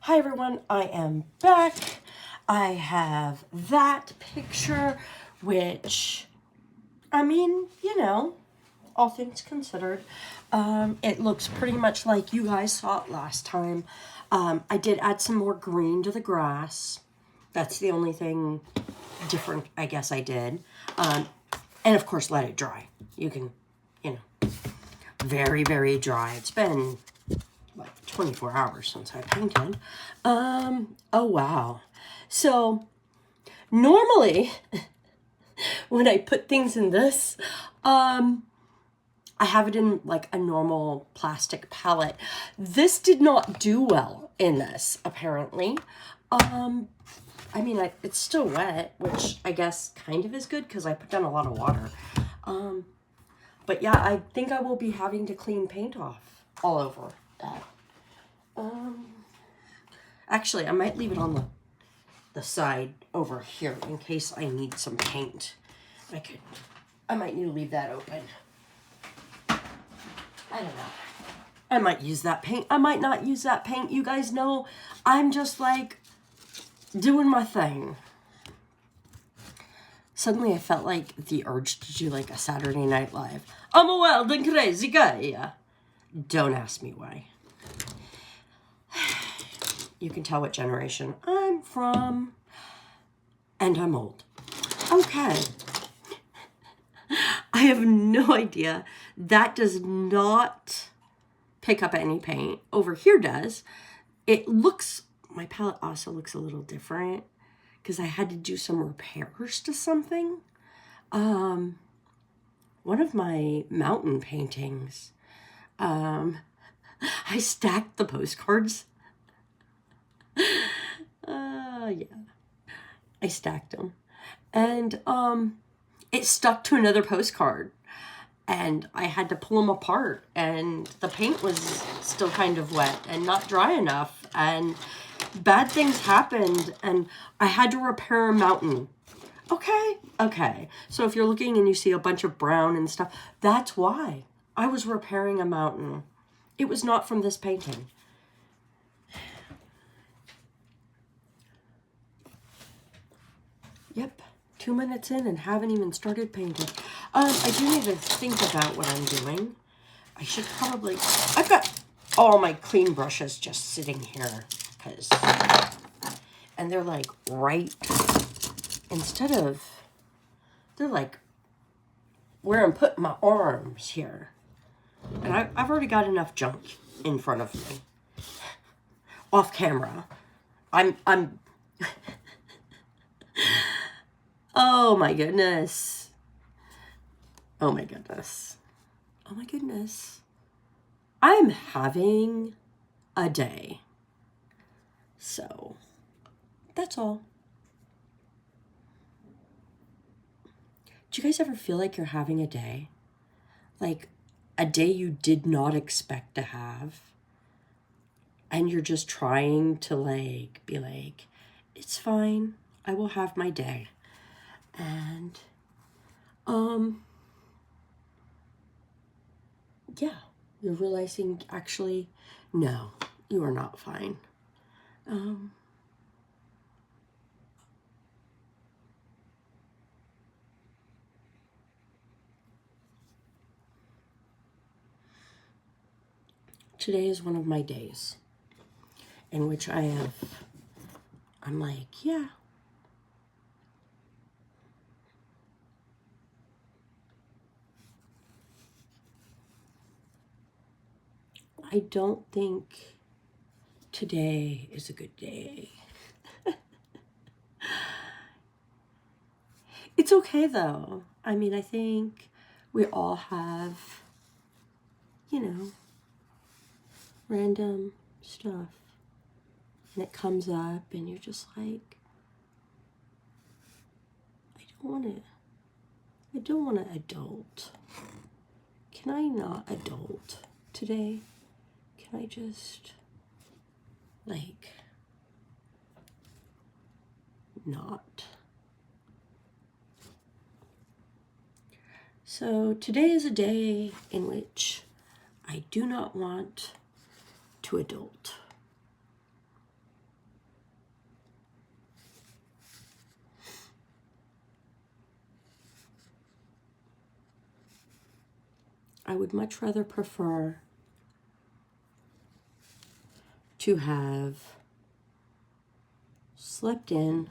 Hi everyone, I am back. I have that picture, which, I mean, you know, all things considered, it looks pretty much like you guys saw it last time. I did add some more green to the grass. That's the only thing different, I guess I did. And of course, let it dry. You can, you know, very, very dry. It's been like 24 hours since I painted. Oh wow. So normally when I put things in this, I have it in like a normal plastic palette. This did not do well in this, apparently. I mean, it's still wet, which I guess kind of is good because I put down a lot of water. But yeah, I think I will be having to clean paint off all over that. Actually, I might leave it on the side over here in case I need some paint. I might need to leave that open. I don't know. I might use that paint. I might not use that paint. You guys know I'm just like doing my thing. Suddenly I felt like the urge to do like a Saturday Night Live. I'm a wild and crazy guy. Don't ask me why. You can tell what generation I'm from. And I'm old. Okay. I have no idea. That does not pick up any paint. Over here does. It looks, my palette also looks a little different because I had to do some repairs to something. One of my mountain paintings, I stacked the postcards. Yeah. I stacked them. And it stuck to another postcard. And I had to pull them apart. And the paint was still kind of wet and not dry enough. And bad things happened. And I had to repair a mountain. Okay. So if you're looking and you see a bunch of brown and stuff, that's why. I was repairing a mountain. It was not from this painting. Yep, 2 minutes in and haven't even started painting. I do need to think about what I'm doing. I should probably, I've got all my clean brushes just sitting here and they're like right, they're like where I'm putting my arms here. And I've already got enough junk in front of me. Off camera. I'm Oh my goodness. Oh my goodness. Oh my goodness. I'm having a day. So, that's all. Do you guys ever feel like you're having a day? Like a day you did not expect to have? And you're just trying to like be like, it's fine. I will have my day. And, yeah, you're realizing actually, no, you are not fine. Today is one of my days in which I'm like, yeah. I don't think today is a good day. It's okay though. I mean, I think we all have, you know, random stuff. And it comes up and you're just like, I don't want to adult. Can I not adult today? Can I just, like, not? So today is a day in which I do not want to adult. I would much rather prefer to have slept in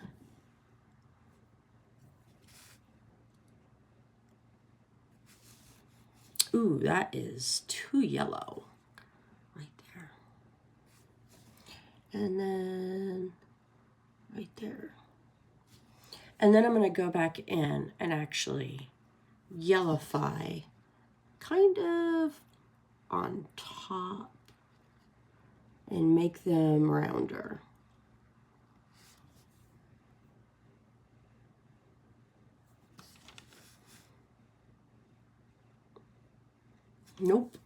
ooh, that is too yellow right there. And then right there. And then I'm going to go back in and actually yellowify kind of on top and make them rounder. Nope.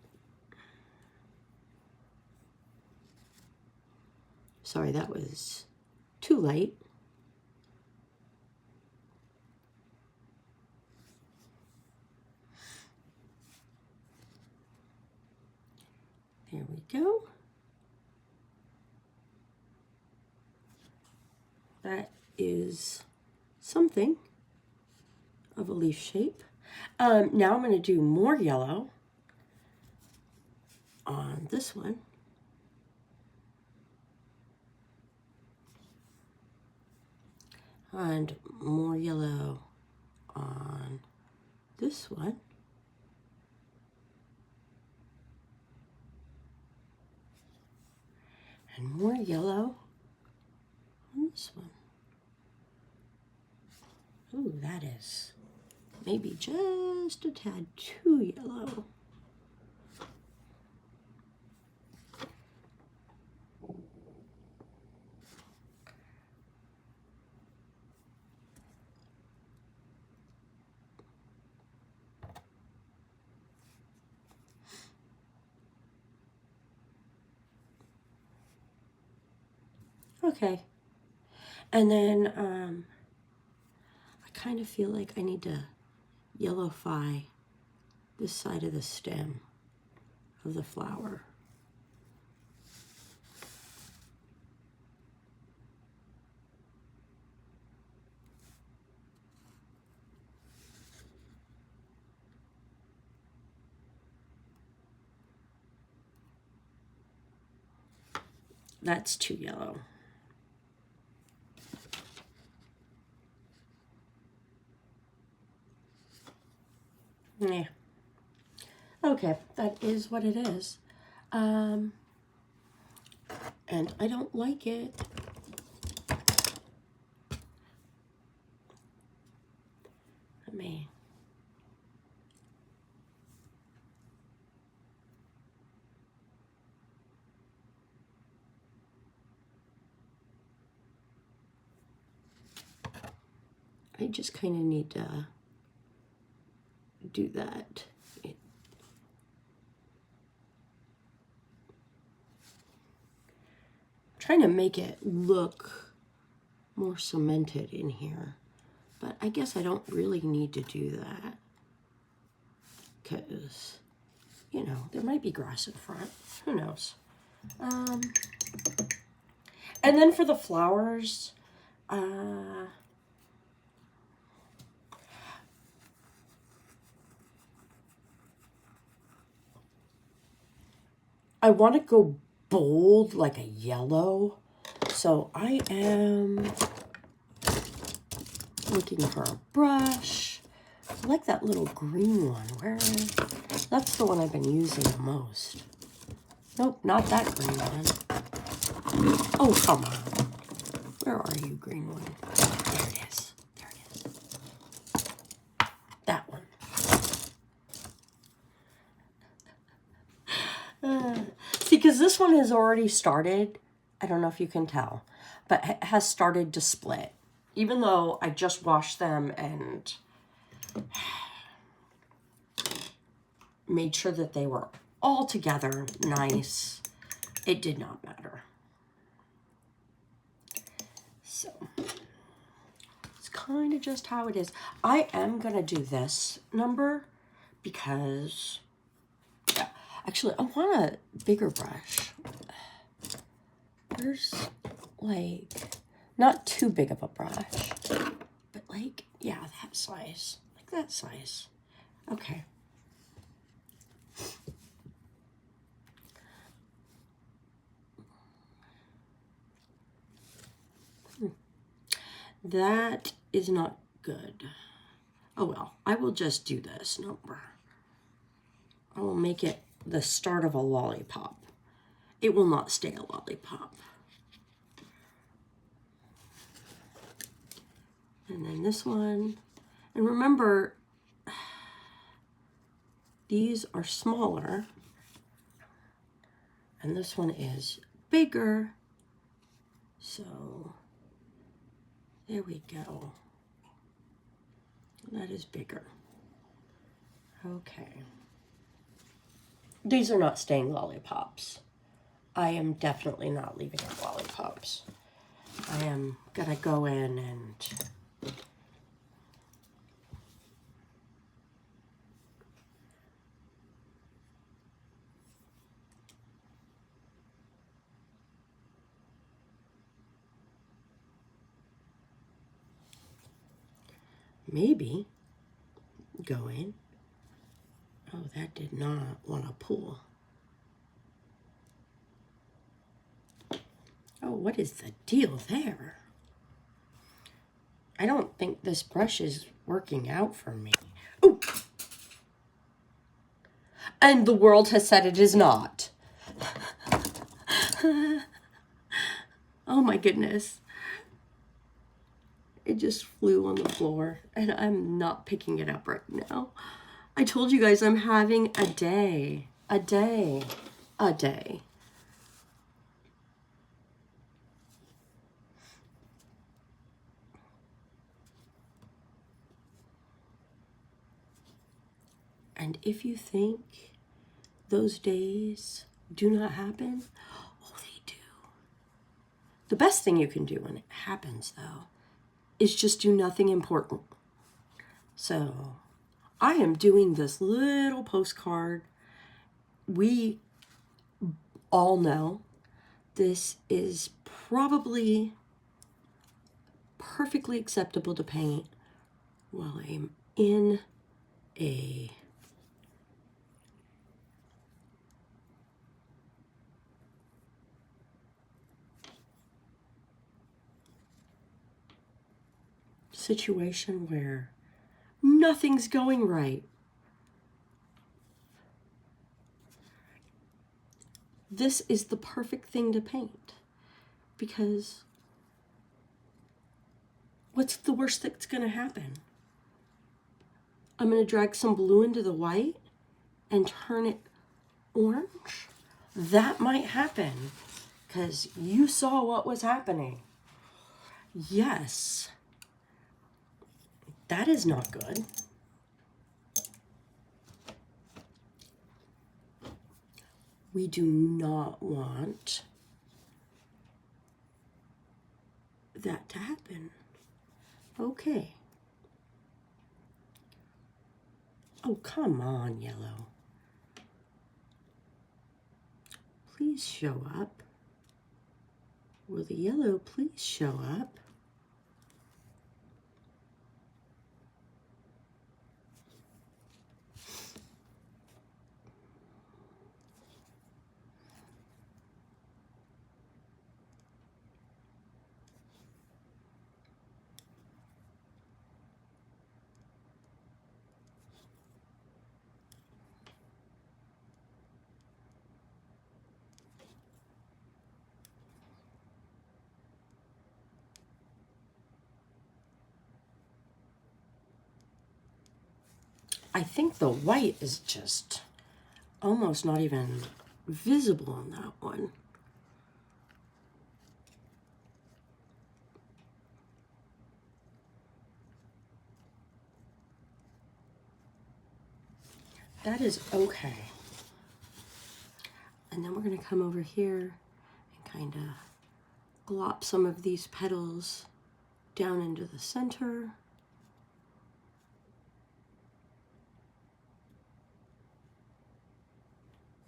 Sorry, that was too light. There we go. That is something of a leaf shape. Now I'm going to do more yellow on this one. And more yellow on this one. And more yellow on this one. Ooh, that is maybe just a tad too yellow. Okay. And then I kind of feel like I need to yellowify this side of the stem of the flower. That's too yellow. Yeah. Okay, that is what it is. And I don't like it. Let me. I just kind of need to do that. Trying to make it look more cemented in here, but I guess I don't really need to do that because, you know, there might be grass in front. Who knows? And then for the flowers, I want to go bold like a yellow. So I am looking for a brush. I like that little green one. That's the one I've been using the most. Nope, not that green one. Oh, come on. Where are you, green one? There it is. There it is. That one. See, because this one has already started. I don't know if you can tell, but it has started to split. Even though I just washed them and made sure that they were all together nice, it did not matter. So it's kind of just how it is. I am going to do this number because, yeah, actually I want a bigger brush. There's like not too big of a brush, but like, yeah, that size, like that size. Okay. That is not good. Oh well, I will just do this number. I will make it the start of a lollipop. It will not stay a lollipop. And then this one. And remember, these are smaller. And this one is bigger. So there we go. That is bigger. Okay. These are not staying lollipops. I am definitely not leaving it lollipops. I am gonna go in and maybe go in. Oh, that did not want to pull. Oh, what is the deal there? I don't think this brush is working out for me. Oh! And the world has said it is not. Oh my goodness. It just flew on the floor and I'm not picking it up right now. I told you guys I'm having a day. A day. A day. And if you think those days do not happen, oh, they do. The best thing you can do when it happens, though, is just do nothing important. So I am doing this little postcard. We all know this is probably perfectly acceptable to paint while I'm in a situation where nothing's going right. This is the perfect thing to paint because what's the worst that's going to happen? I'm going to drag some blue into the white and turn it orange. That might happen because you saw what was happening. Yes, that is not good. We do not want that to happen. Okay. Oh, come on, yellow. Please show up. Will the yellow please show up? I think the white is just almost not even visible on that one. That is okay. And then we're going to come over here and kind of glop some of these petals down into the center.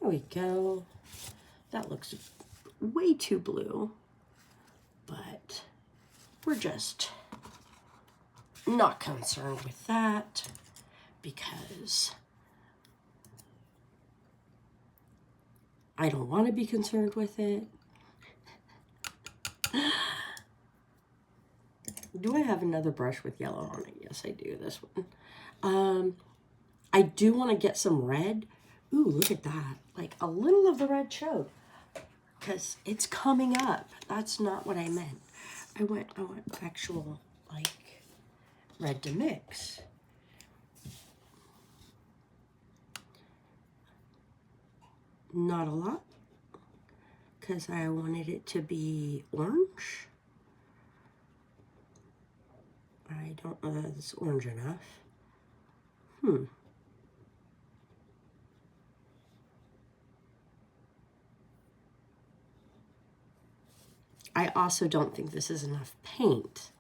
There we go. That looks way too blue, but we're just not concerned with that because I don't want to be concerned with it. Do I have another brush with yellow on it? Yes, I do. This one. I do want to get some red. Ooh, look at that. Like a little of the red showed. Because it's coming up. That's not what I meant. I want actual, like, red to mix. Not a lot. Because I wanted it to be orange. I don't know that it's orange enough. I also don't think this is enough paint.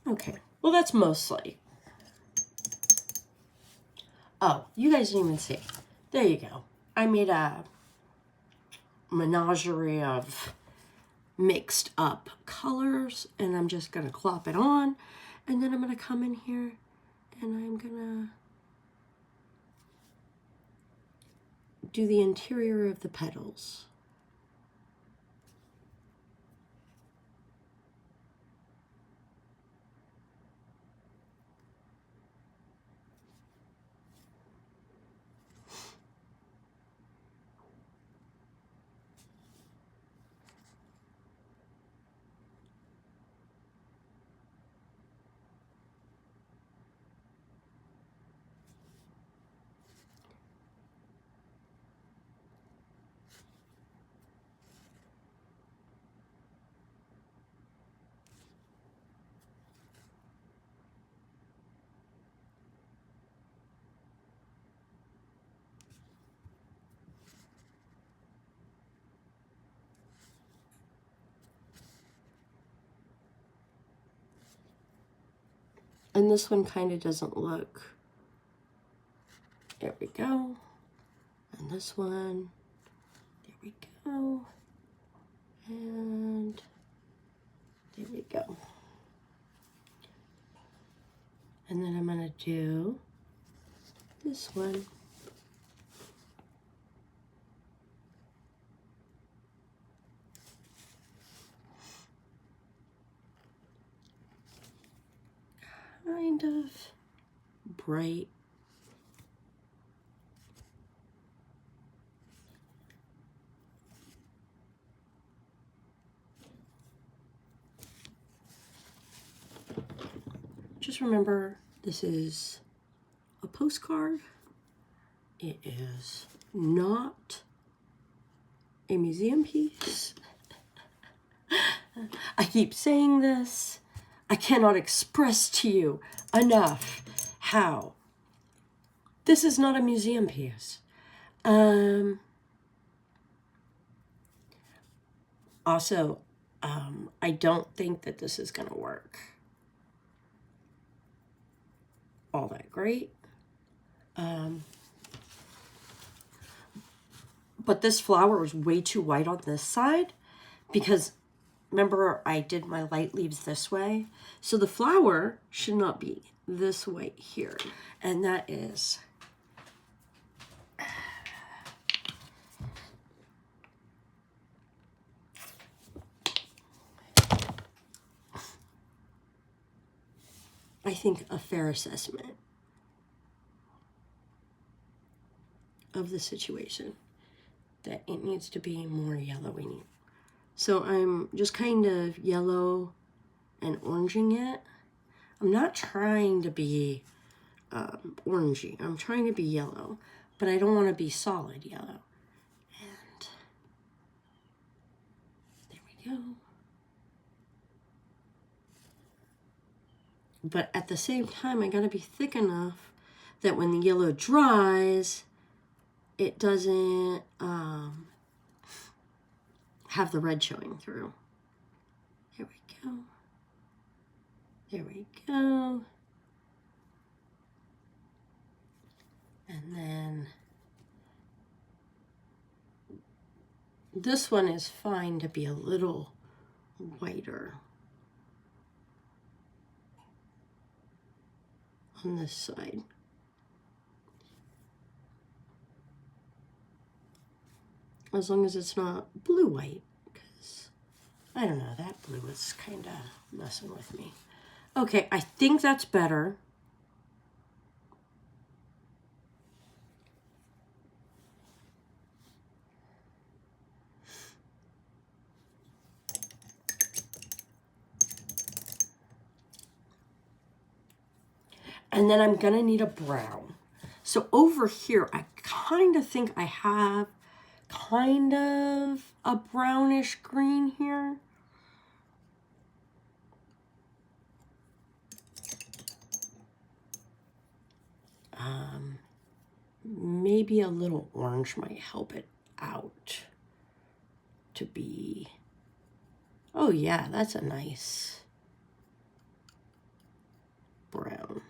Okay, well that's mostly. Oh, you guys didn't even see. There you go. I made a menagerie of mixed up colors, and I'm just gonna clop it on, and then I'm gonna come in here and I'm gonna do the interior of the petals. And this one kind of doesn't look. There we go. And this one, there we go. And there we go. And then I'm gonna do this one. Kind of bright. Just remember, this is a postcard. It is not a museum piece. I keep saying this. I cannot express to you enough how this is not a museum piece. Also, I don't think that this is going to work all that great. But this flower is way too white on this side because remember I did my light leaves this way. So the flower should not be this white here. And that is I think a fair assessment of the situation, that it needs to be more yellowy. So I'm just kind of yellow and oranging it. I'm not trying to be orangey. I'm trying to be yellow, but I don't want to be solid yellow. And there we go. But at the same time, I gotta be thick enough that when the yellow dries, it doesn't have the red showing through. There we go. There we go. And then this one is fine to be a little whiter on this side. As long as it's not blue-white, because I don't know, that blue is kind of messing with me. Okay, I think that's better. And then I'm gonna need a brown. So over here, I kind of think I have kind of a brownish green here. Maybe a little orange might help it out to be, oh yeah, that's a nice brown-ish.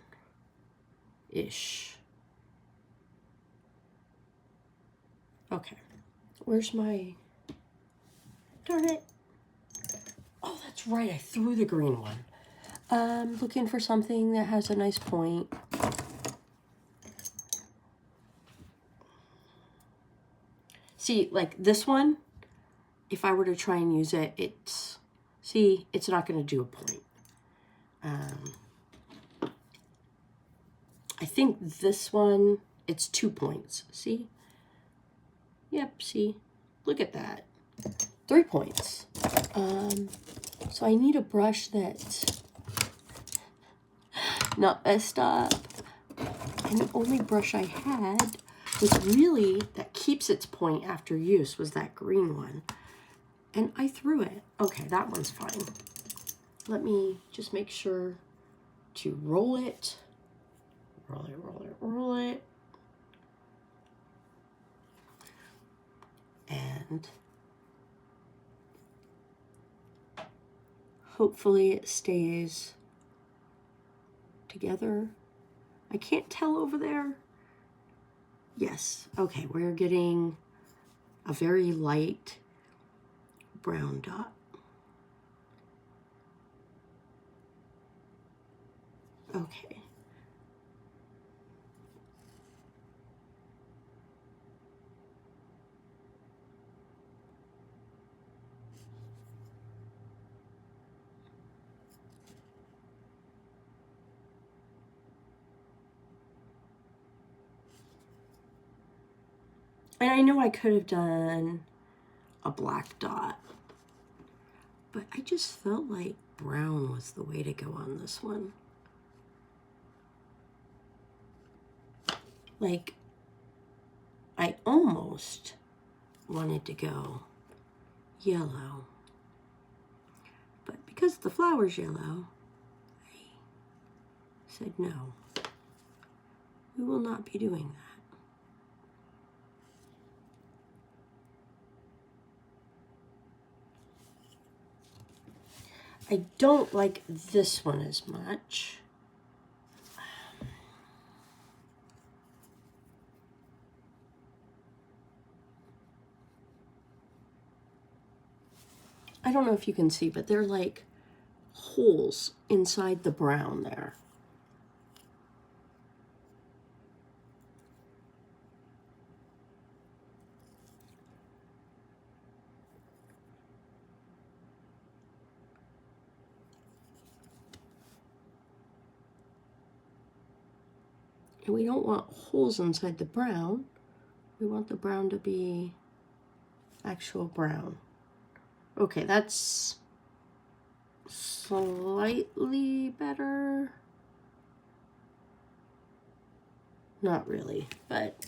Okay, where's my, darn it. Oh, that's right, I threw the green one. Looking for something that has a nice point. See, like this one, if I were to try and use it, it's not going to do a point. I think this one, it's 2 points. See? Yep, see? Look at that. 3 points. So I need a brush that's not messed up. And the only brush I had was really, that keeps its point after use, was that green one. And I threw it. Okay, that one's fine. Let me just make sure to roll it. Roll it, roll it, roll it. And hopefully it stays together. I can't tell over there. Yes, okay, we're getting a very light brown dot. Okay. And I know I could have done a black dot, but I just felt like brown was the way to go on this one. Like, I almost wanted to go yellow, but because the flower's yellow, I said no. We will not be doing that. I don't like this one as much. I don't know if you can see, but they're like holes inside the brown there. And we don't want holes inside the brown. We want the brown to be actual brown. Okay, that's slightly better. Not really, but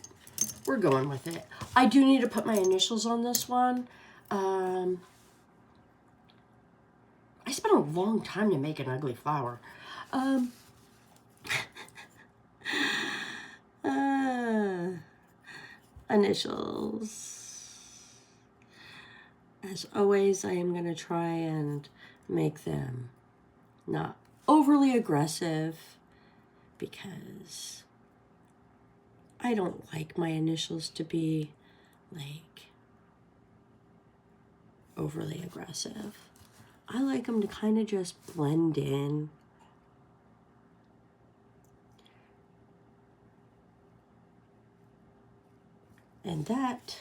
we're going with it. I do need to put my initials on this one. I spent a long time to make an ugly flower. Initials. As always, I am going to try and make them not overly aggressive because I don't like my initials to be like overly aggressive. I like them to kind of just blend in. And that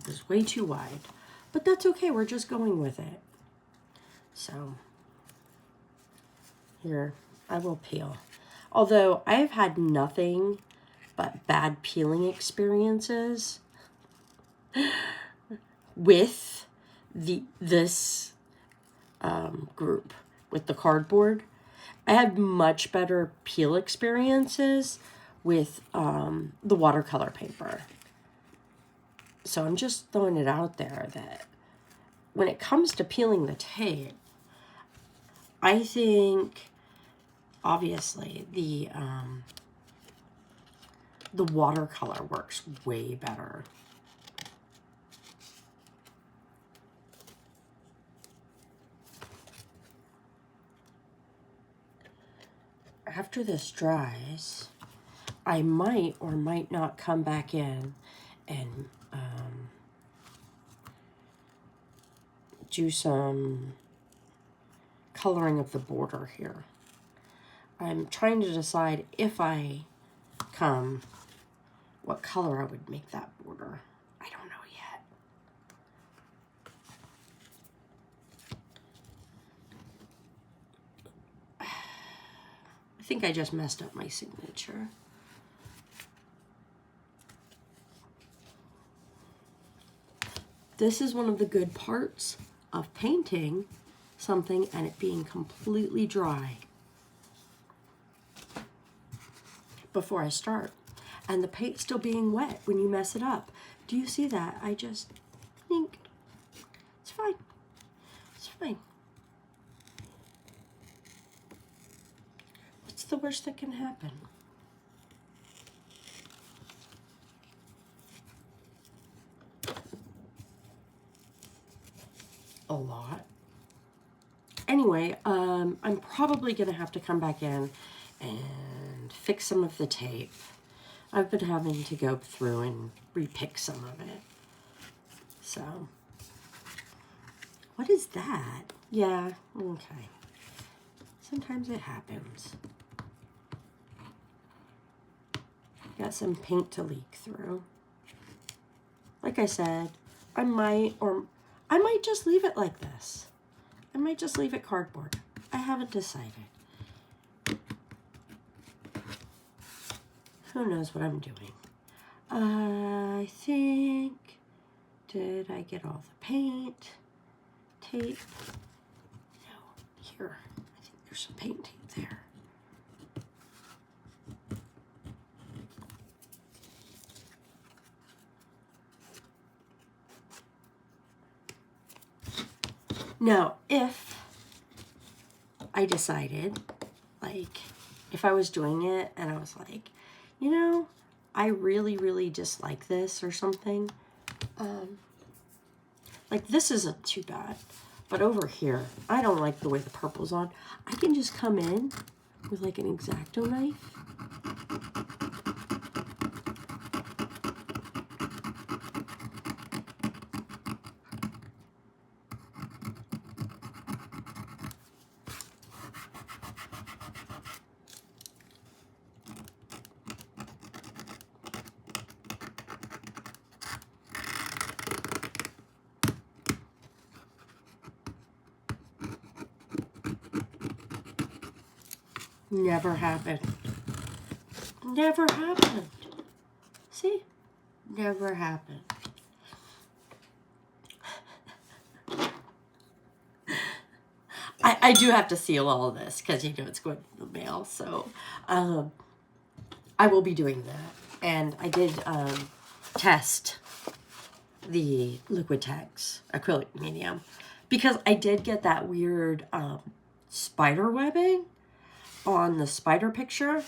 is way too wide, but that's okay. We're just going with it. So here, I will peel. Although I've had nothing but bad peeling experiences with this group, with the cardboard. I had much better peel experiences with the watercolor paper. So I'm just throwing it out there that when it comes to peeling the tape, I think obviously the watercolor works way better. After this dries, I might or might not come back in and do some coloring of the border here. I'm trying to decide if I come, what color I would make that border. I don't know yet. I think I just messed up my signature. This is one of the good parts of painting something and it being completely dry before I start. And the paint still being wet when you mess it up. Do you see that? I just think it's fine. It's fine. What's the worst that can happen? A lot. Anyway, I'm probably gonna have to come back in and fix some of the tape. I've been having to go through and repick some of it. So, what is that? Yeah, okay. Sometimes it happens. Got some paint to leak through. Like I said, I might just leave it like this. I might just leave it cardboard. I haven't decided. Who knows what I'm doing? I think, did I get all the paint? Tape? No, here. I think there's some paint tape there. Now, if I decided, like, if I was doing it and I was like, you know, I really, really dislike this or something, like this isn't too bad, but over here, I don't like the way the purple's on. I can just come in with like an X-Acto knife. Never happened. Never happened. See? Never happened. I do have to seal all of this because, you know, it's going to the mail. So I will be doing that. And I did test the Liquitex acrylic medium because I did get that weird spider webbing on the spider picture,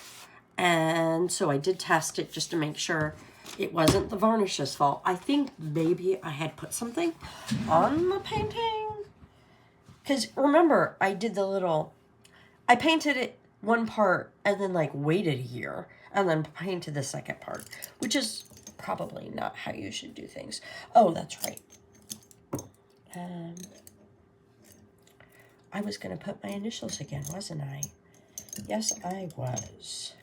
and so I did test it just to make sure It wasn't the varnish's fault. I think maybe I had put something on the painting. Because remember, I did the little... I painted it one part and then like waited a year and then painted the second part, which is probably not how you should do things. Oh, that's right. I was going to put my initials again, wasn't I? Yes, I was.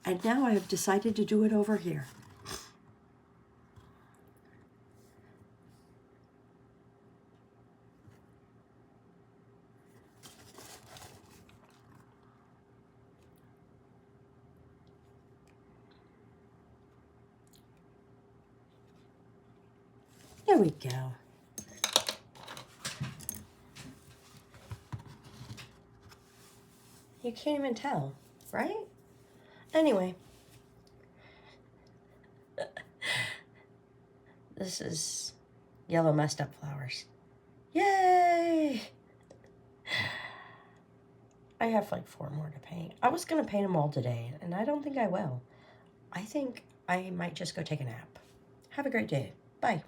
And now I have decided to do it over here. There we go. You can't even tell, right? Anyway. This is yellow messed up flowers. Yay! I have like 4 more to paint. I was going to paint them all today, and I don't think I will. I think I might just go take a nap. Have a great day. Bye.